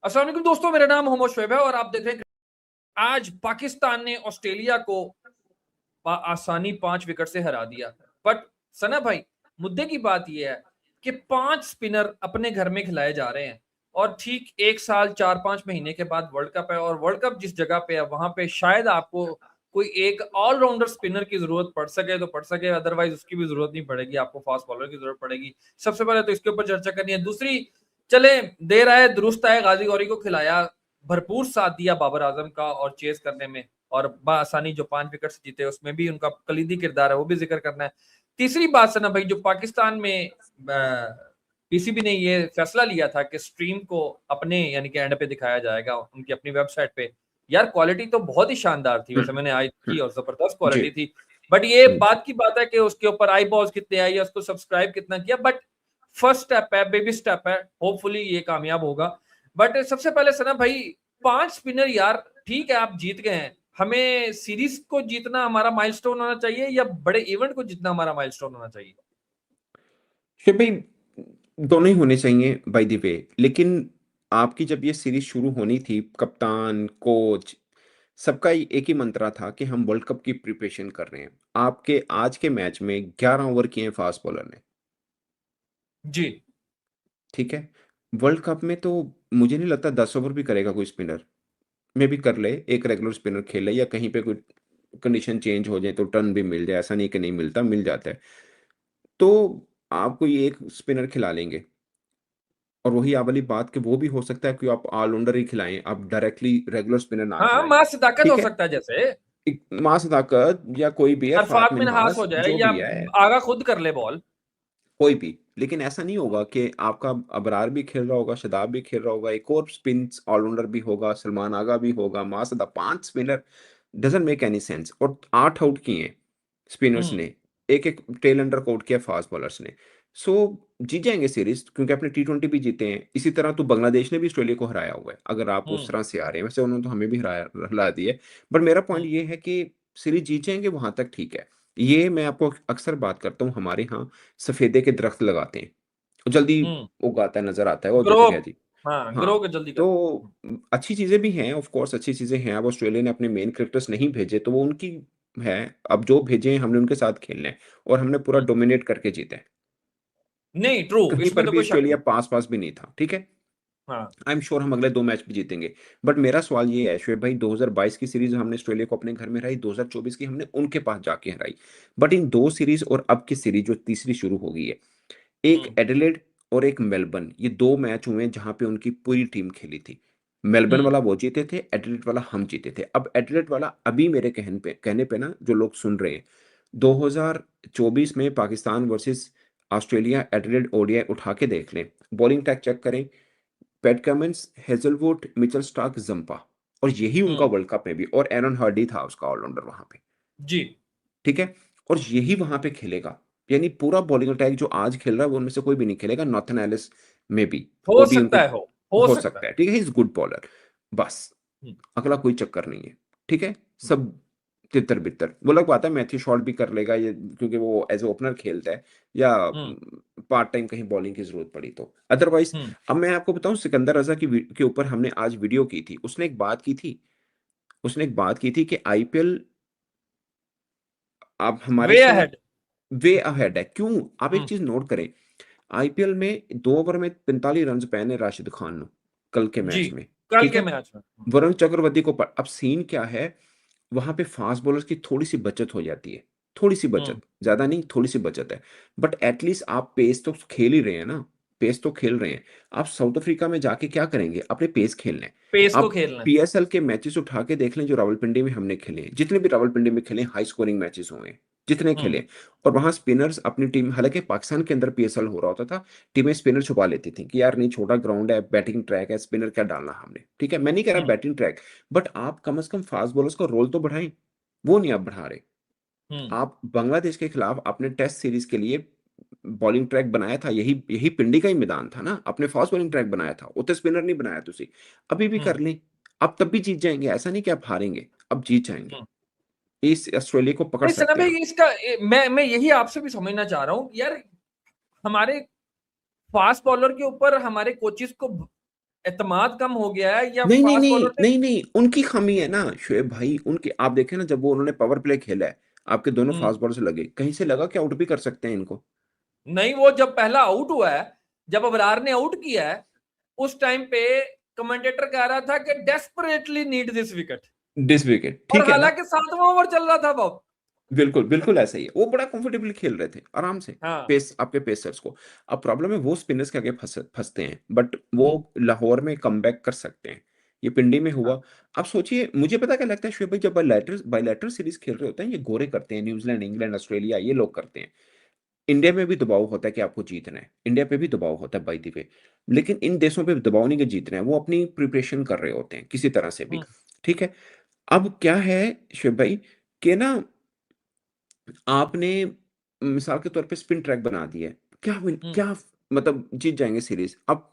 अस्सलाम वालेकुम दोस्तों, मेरा नाम मोहम्मद शोएब है और आप देख रहे हैं। आज पाकिस्तान ने ऑस्ट्रेलिया को आसानी 5 विकेट से हरा दिया। बट सना भाई, मुद्दे की बात यह है कि 5 स्पिनर अपने घर में खिलाए जा रहे हैं और ठीक 1 साल 4-5 महीने के बाद वर्ल्ड कप है और वर्ल्ड कप जिस जगह पे है वहां पे शायद आपको कोई एक ऑलराउंडर स्पिनर की जरूरत पड़ सके तो पड़ सके, अदरवाइज उसकी भी जरूरत नहीं पड़ेगी, आपको फास्ट बॉलर की जरूरत पड़ेगी। सबसे पहले तो इसके ऊपर चर्चा करनी है। दूसरी, चले देर आए दुरुस्त आए, गाजी गौरी को खिलाया, भरपूर साथ दिया बाबर आजम का और चेस करने में, और बासानी जो 5 विकेट जीते उसमें भी उनका कलीदी किरदार है, वो भी जिक्र करना है। तीसरी बात सना भाई, जो पाकिस्तान में पीसीबी ने ये फैसला लिया था कि स्ट्रीम को अपने यानी कि एंड पे दिखाया जाएगा उनकी अपनी वेबसाइट पे, यार क्वालिटी तो बहुत ही शानदार थी, वैसे मैंने आई थी और जबरदस्त जी क्वालिटी थी। बट ये जी बात की बात है कि उसके ऊपर आई बॉल्स कितने आई है, उसको सब्सक्राइब कितना किया, बट फर्स्ट स्टेप है, बेबी स्टेप है, होपफुली ये कामयाब होगा। बट सबसे पहले सना भाई, 5 स्पिनर यार, ठीक है आप जीत गए हैं, हमें सीरीज को जीतना हमारा माइलस्टोन होना चाहिए या बड़े इवेंट को जीतना हमारा माइलस्टोन होना चाहिए? शिव भाई, दोनों ही होने चाहिए बाय द वे। लेकिन आपकी जब ये सीरीज शुरू होनी थी, कप्तान कोच सबका ही एक ही मंत्रा था कि हम वर्ल्ड कप की प्रिपरेशन कर रहे हैं। आपके आज के मैच में 11 ओवर किए हैं फास्ट बॉलर ने। जी। ठीक है, वर्ल्ड कप में तो मुझे नहीं लगता 10 ओवर भी करेगा कोई स्पिनर। में भी कर ले, एक रेगुलर स्पिनर खेले या कहीं पे कोई कंडीशन चेंज हो जाए तो टर्न भी मिल जाए, ऐसा नहीं कि नहीं मिलता, मिल जाता है। तो आप कोई एक स्पिनर खिला लेंगे और वही आप वाली बात कि वो भी हो सकता है कि आप ऑलराउंडर ही खिलाएं, आप डायरेक्टली रेगुलर स्पिनर ना हाँ, खिलाएं। मां सदाकत हो ठीक है, सकता है जैसे एक मास ताकत या कोई भी है, अरफात फात मिनहास मिनहास हो जाए जो या भी है, आगा खुद कर ले बॉल। कोई भी। लेकिन ऐसा नहीं होगा कि आपका अबरार भी खेल रहा होगा, शादाब भी खेल रहा होगा, एक और स्पिन ऑलराउंडर भी होगा, सलमान आगा भी होगा, मासदा 5 spinner, doesn't make any sense. और 8 आउट किए हैं स्पिनर्स हम्म। ने, एक-एक टेल अंडर को आउट किया फास्ट बॉलर्स ने। सो जीत जाएँगे सीरीज़ क्योंकि अपने टी20 भी जीते हैं। इसी तरह तो बांग्लादेश ने भी ऑस्ट्रेलिया को हराया हुआ है, अगर आप उस हम्म। तरह से आ रहे हैं। वैसे उन्होंने तो हमें भी हरा दिया है। बट मेरा पॉइंट हम्म। ये है कि सीरीज़ जीत जाएँगे वहाँ तक ठीक है। ये मैं आपको अक्सर बात करता हूँ, हमारे यहाँ सफ़ेदे के दरख्त लगाते हैं, जल्दी हम्म। उगाता है, नज़र आता है, वो ग्रो। दिख गया जी। हाँ, हाँ, ग्रो के जल्दी कर। तो अच्छी चीज़ें भी हैं, ऑफ़ कोर्स अच्छी चीज़ें हैं। अब ऑस्ट्रेलिया ने अपने मेन क्रिकेटर्स नहीं भेजे, तो वो उनकी है। अब जो भेजे हैं, हमने उनके साथ खेलना है और हमने पूरा डोमिनेट करके जीता है। नहीं, ट्रू, कहीं इसमें पर तो भी कोई शक ऑस्ट्रेलिया नहीं। पास-पास भी नहीं था, ठीक है? हाँ। आई एम श्योर हम अगले 2 मैच भी जीतेंगे। बट मेरा सवाल ये है शोएब भाई, 2022 की सीरीज़ हमने ऑस्ट्रेलिया को अपने घर में हराई, 2024 की हमने उनके पास जाके हराई। बट इन 2 सीरीज़ और अब की सीरीज़ जो तीसरी शुरू हो गई है, एक हम्म। एडिलेड और एक मेलबर्न, ये 2 मैच हुए हैं जहाँ पे उनकी पूरी टीम खेली थी। मेलबर्न हम्म। वाला वो जीते थे, एडिलेड वाला हम जीते थे। अब एडिलेड वाला अभी मेरे कहने पे ना जो लोग सुन रहे हैं, 2024 में Pakistan versus Australia Adelaide ODI उठा के देख लें। बॉलिंग अटैक चेक करें, Pat Cummins, Hazlewood, Mitchell Starc, Zampa, और यही उनका हम्म। वर्ल्ड कप में भी, और एरन हार्डी था उसका ऑलराउंडर वहाँ पे। जी। ठीक है? और यही वहाँ पे खेलेगा। यानी पूरा बॉलिंग अटैक जो आज खेल रहा है, वो उनमें से कोई भी नहीं खेलेगा, नॉर्थन एलिस में भी, हो वो भी उनके सकता है, हो हो सकता सकता है। है, ठीक है? ही इज़ गुड बॉलर, बस। हम्म। अगला कोई चक्कर नहीं है, ठीक है? हम्म। सब तितर-बितर। वो अलग बात है, मैथ्यू शॉट भी कर लेगा ये, क्योंकि वो एज़ अ ओपनर खेलता है, या हम्म। पार्ट टाइम कहीं बॉलिंग की ज़रूरत पड़ी तो। अदरवाइज़ हम्म। अब मैं आपको बताऊँ, सिकंदर रज़ा के ऊपर हमने आज वीडियो की थी। उसने एक बात की थी कि आईपीएल अब हमारे वे से अहेड। वे अहेड है। क्यों? आप एक हम्म। चीज़ नोट करें, आईपीएल में 2 ओवर में 45 रन्स पए ने राशिद खान ਨੂੰ, कल के जी। मैच में, कल ठीक के है? मैच में। वरुण चक्रवर्ती को अब सीन क्या है, वहाँ पे फास्ट बॉलर्स की थोड़ी-सी बचत हो जाती है। थोड़ी-सी बचत, हम्म। ज़्यादा नहीं, थोड़ी-सी बचत है। बट एट लीस्ट आप पेस तो खेल ही रहे हैं ना, पेस तो खेल रहे हैं। आप साउथ अफ्रीका में जाके क्या करेंगे? अपने पेस खेलना है। पेस को आप खेलना है। पीएसएल के मैचेस उठा के देख लें जो रावलपिंडी में हमने खेले हैं। जितने भी रावलपिंडी में खेले, हाई स्कोरिंग मैचेस हुए हैं, जितने हम्म। खेले। और वहाँ स्पिनर्स अपनी टीम, हालाँकि पाकिस्तान के अंदर पीएसएल हो रहा होता था, टीमें स्पिनर छुपा लेती थी कि यार नहीं, छोटा ग्राउंड है, बैटिंग ट्रैक है, स्पिनर क्या डालना हमने, ठीक है? मैं नहीं कह रहा हम्म। बैटिंग ट्रैक, बट आप कम से कम फास्ट बॉलर्स का रोल तो बढ़ाएँ, वो नहीं आप बढ़ा रहे। हम्म। आप बांग्लादेश के खिलाफ आपने टेस्ट सीरीज़ के लिए बॉलिंग ट्रैक बनाया था, यही यही पिंडी का ही मैदान था ना, आपने फास्ट बॉलिंग ट्रैक बनाया था, उत्ते स्पिनर नहीं बनाया तुसी। अभी भी कर हम्म। लें, आप तब भी जीत जाएँगे, ऐसा नहीं कि आप हारेंगे, अब जीत जाएँगे। हम्म। इस ऑस्ट्रेलिया को पकड़ नहीं सना सकते हैं भाई, आप। इसका मैं यही आपसे भी समझना चाह रहा हूँ यार, हमारे फास्ट बॉलर के ऊपर हमारे कोचिस को एतमाद कम हो गया है या नहीं नहीं फास्ट नहीं बॉलर से? नहीं नहीं, उनकी खामी है ना शोएब भाई, उनकी आप देखें ना, जब वो उन्होंने पावर प्ले खेला है, आपके दोनों हम्म। फास्ट बॉलर से लगे, कहीं से लगा कि आउट भी कर सकते हैं इनको? नहीं, वो जब पहला आउट हुआ है, जब अबरार ने आउट किया है, उस टाइम पे कमेंटेटर कह रहा था कि desperately need this wicket, this wicket, और ठीक है ना? हालांकि 7वां ओवर चल रहा था वो। बिल्कुल बिल्कुल ऐसा ही है, वो बड़ा कंफर्टेबली खेल रहे थे आराम से, हाँ। पेस आपके पेसर्स को। अब प्रॉब्लम है वो स्पिनर्स के आगे फंसते हैं, बट वो हम्म। लाहौर में कमबैक कर सकते हैं। ये पिंडी में हाँ। हुआ। अब सोचिए, मुझे पता क्या लगता है शोएब भाई, जब बायलैटरल सीरीज खेल रहे होते हैं, ये गोरे करते हैं, न्यूजीलैंड, इंग्लैंड, ऑस्ट्रेलिया, ये लोग करते हैं। इंडिया में भी दबाव होता है कि आपको जीतना है, इंडिया पे भी दबाव होता है बाय द वे, लेकिन इन देशों पे दबाव नहीं कि जीतना है, वो अपनी प्रिपरेशन कर रहे होते हैं किसी तरह से भी। हम्म। ठीक है। अब क्या है शिव भाई, कि ना आपने मिसाल के तौर पे स्पिन ट्रैक बना दिया है, हम्म। क्या मतलब जीत जाएंगे सीरीज। अब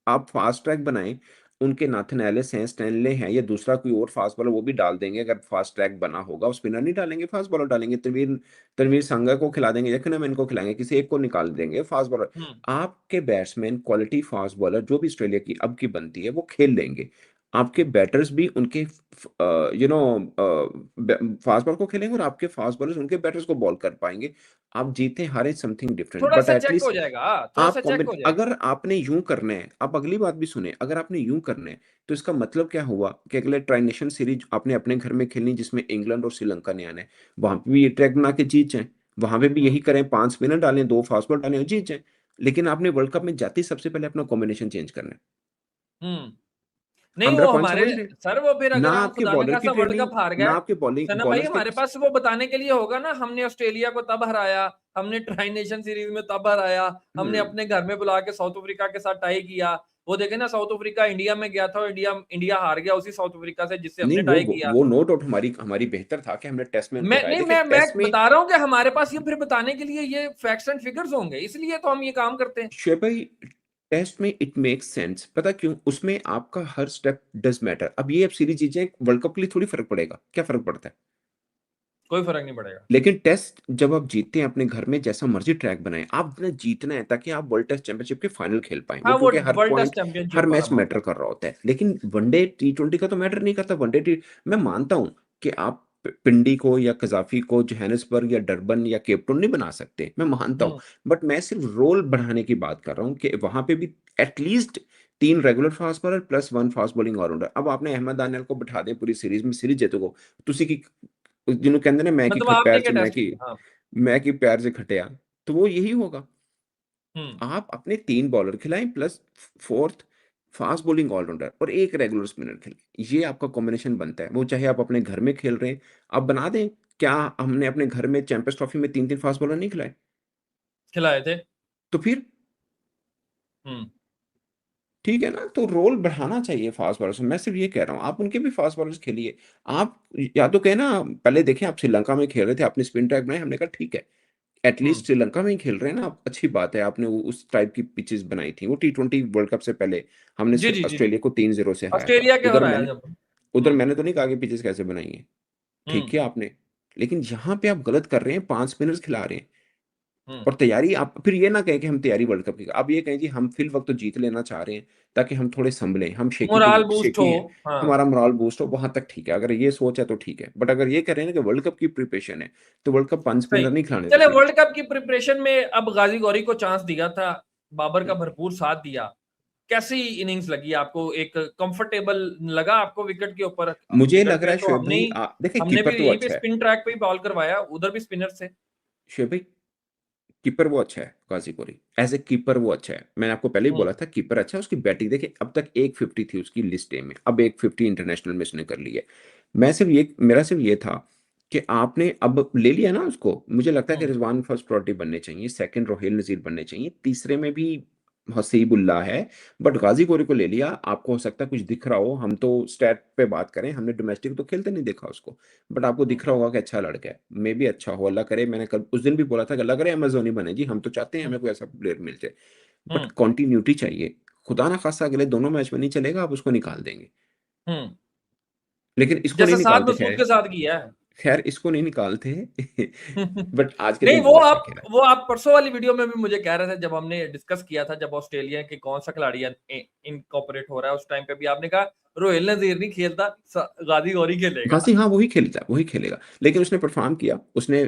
आप फास्ट ट्रैक बनाएं, उनके नाथन एलिस हैं, स्टैनले हैं, या दूसरा कोई और फास्ट बॉलर वो भी डाल देंगे, अगर फास्ट ट्रैक बना होगा। वो स्पिनर नहीं डालेंगे, फास्ट बॉलर डालेंगे, तनवीर तनवीर संगा को खिला देंगे, यकनम को खिलाएंगे, किसी एक को निकाल देंगे फास्ट बॉलर। हम्म। आपके बैट्समैन क्वालिटी फास्ट बॉलर जो भी ऑस्ट्रेलिया की अब की बनती है वो खेल लेंगे। आपके बैटर्स भी उनके यू नो फास्ट बॉल को खेलेंगे, और आपके फास्ट बॉलर्स उनके बैटर्स को बॉल कर पाएंगे। आप जीते हारे समथिंग डिफरेंट, थोड़ा बट सा चेक हो एटलीस्ट जाएगा, थोड़ा सा आप चेक हो जाएगा। अगर आपने यूं करना है, आप अगली बात भी सुने, अगर आपने यूं करना है, तो इसका मतलब क्या हुआ कि अगले ट्राई नेशन सीरीज आपने अपने घर में खेलनी, जिसमें इंग्लैंड और श्रीलंका ने आना है, वहां पे भी ये ट्रैक बना के जीत जाए, वहां पे भी हम्म। यही करें, 5 स्पिनर डालें, 2 फास्ट बॉल डालें और जीत जाए। लेकिन आपने वर्ल्ड कप में जाते ही सबसे पहले अपना कॉम्बिनेशन चेंज करना है। हम्म। नहीं, वो 15 पॉइंट हमारे, समझ रहे हैं? सर वो फिर ना अगर हम आपके खुदा न बॉलर की खासा वर्ल्ड ट्रेनिंग, कप हार ना गए, आपके बॉलिंग सना भाई, बॉलर्स के। हमारे पास वो बताने के लिए होगा ना, हमने ऑस्ट्रेलिया को तब हराया, हमने ट्राई नेशन सीरीज में तब हराया, हमने हम्म। अपने घर में बुला के साउथ अफ्रीका के साथ टाई किया। वो देखे ना, साउथ अफ्रीका इंडिया में गया था और इंडिया इंडिया हार गया उसी साउथ अफ्रीका से जिससे नहीं, हमने टाई किया। वो नो डाउट हमारी हमारी बेहतर था कि हमने टेस्ट में उनको मैं हराया। नहीं, देखिए मैं टेस्ट में बता रहा हूँ कि हमारे पास ये फिर बताने के लिए ये फैक्ट्स एंड फिगर्स होंगे, इसलिए तो हम ये काम करते हैं। शोएब भाई, टेस्ट में इट मेक्स सेंस, पता क्यों? उसमें आपका हर स्टेप डज मैटर। अब ये अब सीरीज जीत जाए, वर्ल्ड कप के लिए थोड़ी फर्क पड़ेगा, क्या फर्क पड़ता है? कोई फर्क नहीं पड़ेगा। लेकिन टेस्ट जब आप जीतते हैं अपने घर में, जैसा मर्जी ट्रैक बनाए, आपने जीतना है ताकि आप वर्ल्ड टेस्ट चैंपियनशिप के फाइनल खेल पाए, वो हाँ, वो क्योंकि हर वर्ल्ड टेस्ट पॉइंट, हर चैंपियनशिप वाला मैच मैटर मामला। कर रहा होता है। लेकिन वनडे T20 का तो मैटर नहीं करता। वनडे टी मैं मानता हूं कि आप पिंडी को या कजाफी को जोहानिसबर्ग या डरबन या केपटाउन नहीं बना सकते, मैं मानता हूं। हम्म। बट मैं सिर्फ रोल बढ़ाने की बात कर रहा हूं कि वहां पे भी at least 3 regular fast bowler plus 1 fast bowling allrounder. अब आपने अहमद दानियल को बिठा दे पूरी सीरीज में, सीरीज जीतोगे। तुसी की ਜਿਹਨੂੰ ਕਹਿੰਦੇ ਨੇ, मतलब पैर आपने क्या से टेस्ट किया? हाँ। मैं की पैर से खटिया, तो वो यही होगा। हम्म। आप अपने 3 बॉलर खिलाएं plus fourth fast bowling allrounder और एक रेगुलर स्पिनर खिलाएं, ये आपका कॉम्बिनेशन बनता है। वो चाहे आप अपने घर में खेल रहे हैं, आप बना दें। क्या हमने अपने घर में चैंपियंस ट्रॉफी में 3 3 फास्ट बॉलर नहीं खिलाए? खिलाए थे। तो फिर हम्म। ठीक है ना, तो रोल बढ़ाना चाहिए फास्ट बॉलर्स में। मैं सिर्फ ये कह रहा हूँ, आप उनके भी फास्ट बॉलर्स खेलिए। आप या तो कहे ना, पहले देखें आप श्रीलंका में खेल रहे थे, आपने स्पिन ट्रैक बनाए, हमने कहा ठीक है, हम्म। एटलीस्ट श्रीलंका में ही खेल रहे हैं ना आप, अच्छी बात है, आपने उस टाइप की पिचेस बनाई थी। वो T20 वर्ल्ड कप से पहले हमने जी जी जी जी। ऑस्ट्रेलिया को 3-0 से हराया था। ऑस्ट्रेलिया के हराया जब। उधर हम्म। मैंने तो नहीं कहा कि पिचेस कैसे बनाई है, ठीक हम्म। किया आपने। लेकिन यहाँ पे आप गलत कर रहे हैं, 5 स्पिनर्स खिला रहे हैं। हम्म। और तैयारी, आप फिर ये ना कहें कि हम तैयारी वर्ल्ड कप की, आप ये कहें जी हम फिल वक्त तो जीत लेना चाह रहे हैं, ताकि हम थोड़े संभलें, हम मोराल बूस्ट हो। शेकी हैं, हाँ। हमारा मोराल बूस्ट हो, वहां तक ठीक है। अगर ये सोच है तो ठीक है, बट अगर ये कह रहे हैं ना कि वर्ल्ड कप की प्रिपरेशन है, तो वर्ल्ड कप 5 स्पिनर सही। नहीं खिलाने थे चले, सीरीज। वर्ल्ड कप की प्रिपरेशन में अब गाजी गौरी को चांस दिया था, बाबर का भरपूर साथ दिया। कैसी इनिंग्स लगी आपको? एक कंफर्टेबल लगा आपको विकेट के ऊपर? मुझे विकेट लग रहा पे है तो शोएब हमने भाई, ही, देखिए हमने भी कीपर तो यहीं पे अच्छा है। स्पिन ट्रैक पे ही बॉल करवाया, उधर भी स्पिनर से। शोएब भाई, कीपर वो अच्छा है गाजीपुरी, एज ए कीपर वो अच्छा है। मैंने आपको पहले ही हम्म। बोला था कीपर अच्छा है। उसकी बैटिंग देखिए, अब तक 150 थी उसकी लिस्ट ए में, अब 150 इंटरनेशनल में उसने कर ली है। मैं सिर्फ ये मेरा सिर्फ ये था कि आपने अब ले लिया ना उसको, मुझे लगता है कि हम्म। रिजवान फर्स्ट प्रायोरिटी बनने चाहिए, सेकंड रोहिल नजीर बनने चाहिए, तीसरे में भी हसीबुल्ला है। बट गाजी कोरी को ले लिया, आपको हो सकता है कुछ दिख रहा हो, हम तो स्टैट पे बात करें, हमने डोमेस्टिक तो खेलते नहीं देखा उसको, बट आपको हम्म। दिख रहा होगा कि अच्छा लड़का है, मे भी अच्छा हो, अल्लाह करे। मैंने कल उस दिन भी बोला था कि अल्लाह करे अमेजोनी बने जी, हम तो चाहते हैं हम्म। हमें कोई ऐसा प्लेयर मिल जाए, बट हम्म। कॉन्टिन्यूटी चाहिए। खुदा ना खासा अगले दोनों मैच में नहीं चलेगा, आप उसको निकाल देंगे, हम्म। लेकिन इसको नहीं जैसा साद निकालते मसूद खैर। के साथ किया है। खैर इसको नहीं निकालते बट आज के नहीं, दिन बहुत अच्छा खेला। वो आप परसों वाली वीडियो में भी मुझे कह रहे थे, जब हमने डिस्कस किया था, जब ऑस्ट्रेलिया के कौन सा खिलाड़ी इनकॉर्पोरेट हो रहा है, उस टाइम पे भी आपने कहा रोहिल नजीर नहीं खेलता, गाजी गौरी खेलेगा। गाजी हाँ वही खेलेगा, लेकिन उसने परफॉर्म किया। उसने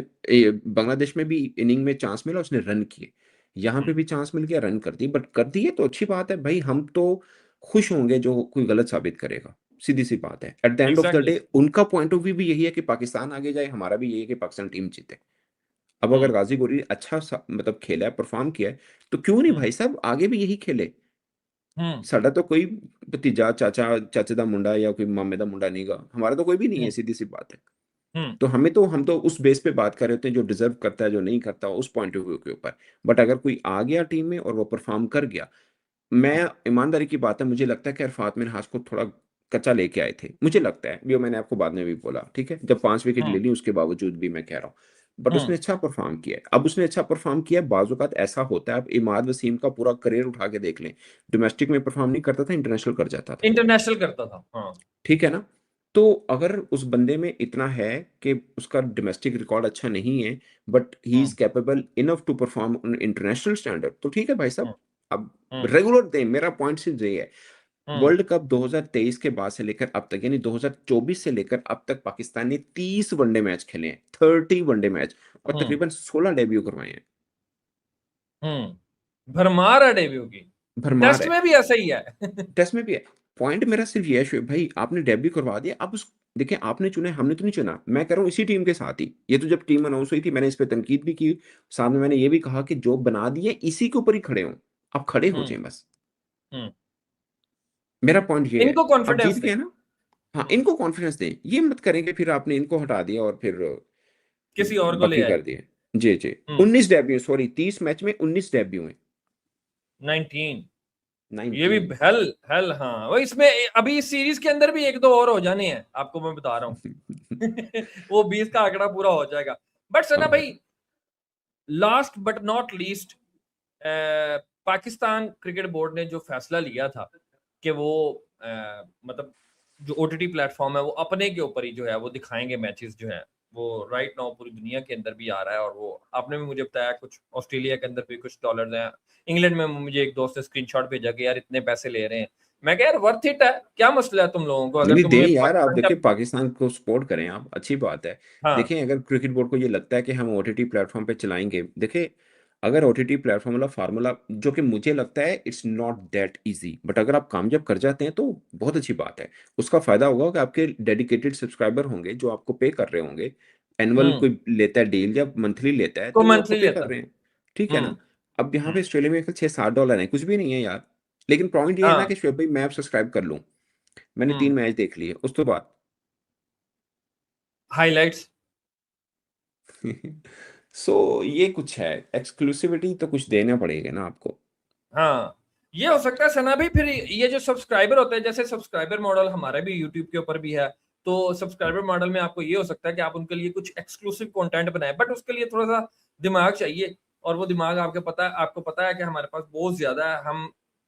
बांग्लादेश में भी इनिंग में चांस मिला, उसने रन किए। यहाँ पे भी चांस मिल गया, रन कर दी, बट कर दिए तो अच्छी बात है भाई। हम तो खुश होंगे जो कोई गलत साबित करेगा, सीधी सी बात है। At the end of the exactly. Day उनका पॉइंट ऑफ व्यू भी यही है कि पाकिस्तान आगे जाए, हमारा भी यही है कि पाकिस्तान टीम जीते। अब अगर हम्म। गाजी गोरी अच्छा मतलब खेला है, परफॉर्म किया है, तो क्यों नहीं हम्म। भाई साहब आगे भी यही खेले। हम्म। साडा तो कोई भतीजा चाचा चाचे दा मुंडा या कोई मामे दा मुंडा नहीं गा, हमारा तो कोई भी नहीं है, हम्म। सीधी सी बात है। हम्म। तो हम तो उस बेस पे बात कर रहे होते हैं जो डिजर्व करता है, जो नहीं करता, उस पॉइंट ऑफ व्यू के ऊपर। बट अगर कोई आ गया टीम में और वो परफॉर्म कर गया, मैं ईमानदारी की बात है, मुझे लगता है कि अरफात मिनहाज को थोड़ा कच्चा लेके आए थे, मुझे लगता है। जो मैंने आपको बाद में भी बोला, ठीक है, जब 5 विकेट ले हम्म। ली उसके बावजूद भी मैं कह रहा हूँ। बट हम्म। उसने अच्छा परफॉर्म किया है। अब उसने अच्छा परफॉर्म किया है, बाज़-औक़ात ऐसा होता है, आप इमाद वसीम का पूरा करियर उठा के देख लें, डोमेस्टिक में परफॉर्म नहीं करता था, इंटरनेशनल कर जाता था। इंटरनेशनल करता था, हाँ। ठीक है ना? तो अगर उस बंदे में इतना है कि उसका डोमेस्टिक रिकॉर्ड अच्छा नहीं है, but he hmm. Is capable enough to perform on international standard, तो ठीक है भाई साहब। हम्म। अब हम्म। रेगुलर दें, मेरा पॉइंट सिर्फ ये है। हम्म। वर्ल्ड कप 2023 के बाद से लेकर अब तक, यानी 2024 से लेकर अब तक पाकिस्तान ने 30 वनडे मैच खेले हैं, 30 वनडे मैच, और हम्म। तकरीबन 16 डेब्यू करवाए हैं। भरमार है डेब्यू की। भरमार टेस्ट है। में भी ऐसा ही है। टेस्ट में भी है। पॉइंट मेरा सिर्फ ये है शोएब भाई, आपने डेब्यू करवा दिया, अब उस देखिए आपने चुना है, हमने तो नहीं चुना। मैं कह रहा हूँ इसी टीम के साथ ही, ये तो जब टीम अनाउंस हुई थी मैंने इस पे तनकीद भी की। साथ में मैंने ये भी कहा कि जो बना दिए इसी के ऊपर ही खड़े हों, आप खड़े हो हम्म। जाएं बस। हम्म। मेरा पॉइंट ये है। इनको अब कॉन्फिडेंस जीत दें। गए ना। हाँ, हम्म। इनको कॉन्फिडेंस दें, ये मत करेंगे फिर आपने इनको हटा दिया और फिर किसी और को ले बाकी आए। कर दिए। जी जी। हम्म। 19 डेब्यू, सॉरी 30 मैच में 19 डेब्यू हैं। 19। ये भी 19। हेल हेल, हाँ, वो इसमें अभी इस सीरीज के अंदर भी एक दो और हो जाने हैं, आपको मैं बता रहा हूँ। वो 20 का आंकड़ा पूरा हो जाएगा। बट सना हाँ। भाई, last but not least, Pakistan cricket board ने जो फैसला लिया था कि वो मतलब जो ओटीटी प्लेटफॉर्म है वो अपने के ऊपर ही जो है वो दिखाएंगे मैचेस जो है, वो राइट नाउ पूरी दुनिया के अंदर भी आ रहा है। और वो आपने भी मुझे बताया कुछ ऑस्ट्रेलिया के अंदर भी कुछ डॉलर्स हैं। इंग्लैंड में मुझे एक दोस्त ने स्क्रीनशॉट भेजा कि यार इतने पैसे ले रहे हैं। मैं कह यार वर्थ इट है, क्या मसला है तुम लोगों को, नहीं अगर नहीं दें तुम्हें यार, आप पाकिस्तान देखिए का। पाकिस्तान को सपोर्ट करें आप, अच्छी बात है। हाँ। देखें अगर क्रिकेट बोर्ड को ये लगता है कि हम ओटीटी प्लेटफॉर्म पे चलाएंगे, देखिए अगर ओटीटी प्लेटफॉर्म वाला फार्मूला, जो कि मुझे लगता है it's not that easy, but अगर आप कामयाब कर जाते हैं तो बहुत अच्छी बात है। उसका फायदा होगा कि आपके डेडिकेटेड सब्सक्राइबर होंगे जो आपको पे कर रहे होंगे। एनुअल हम्म। कोई लेता है डील या मंथली लेता है को तो वो आपको मंथली पे कर लेता है। रहे हैं। ठीक है हम्म। ना? अब यहाँ हम्म। पे ऑस्ट्रेलिया में 6-7 डॉलर है, कुछ भी नहीं है यार। लेकिन पॉइंट ये है ना हाँ। कि शोएब भाई मैं अब सब्सक्राइब कर लूँ, मैंने 3 मैच देख लिए उस तो बाद। हाइलाइट्स। सो ये कुछ है, एक्सक्लूसिविटी तो कुछ देना पड़ेगा ना आपको। हाँ, ये हो सकता है सना भी। फिर ये जो सब्सक्राइबर होते हैं, जैसे सब्सक्राइबर मॉडल हमारे भी यूट्यूब के ऊपर भी है, तो सब्सक्राइबर मॉडल में आपको ये हो सकता है कि आप उनके लिए कुछ एक्सक्लूसिव कंटेंट बनाएं, बट उसके लिए थोड़ा सा दिमाग चाहिए। और वो दिमाग आपको पता है कि हमारे पास बहुत ज्यादा है। हम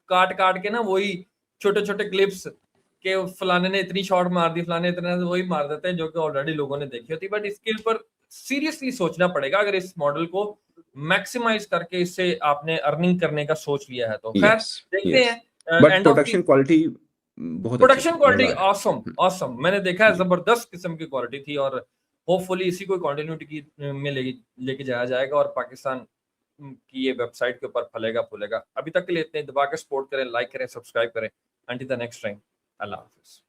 काट काट के ना वही छोटे छोटे क्लिप्स के फलाने ने इतनी शॉट मार दी, फलाने इतने, वही मार देते हैं जो कि ऑलरेडी लोगों ने देखी होती। बट इसके ऊपर सीरियसली सोचना पड़ेगा अगर इस मॉडल को मैक्सिमाइज करके इससे आपने अर्निंग करने का सोच लिया है तो। खैर, यस। देखते यस। हैं but end of the. Production quality बहुत अच्छी प्रोडक्शन थी, क्वालिटी मजा आया। ऑसम ऑसम, मैंने देखा है जी। जबरदस्त किस्म की क्वालिटी थी। और होपफुली इसी को कंटिन्यूटी की में लेके जाया जाएगा और पाकिस्तान की ये वेबसाइट के ऊपर फलेगा फूलेगा। अभी तक के लिए इतने, दबा के सपोर्ट करें, लाइक करें, सब्सक्राइब करें। Until the next time, Allah Hafiz.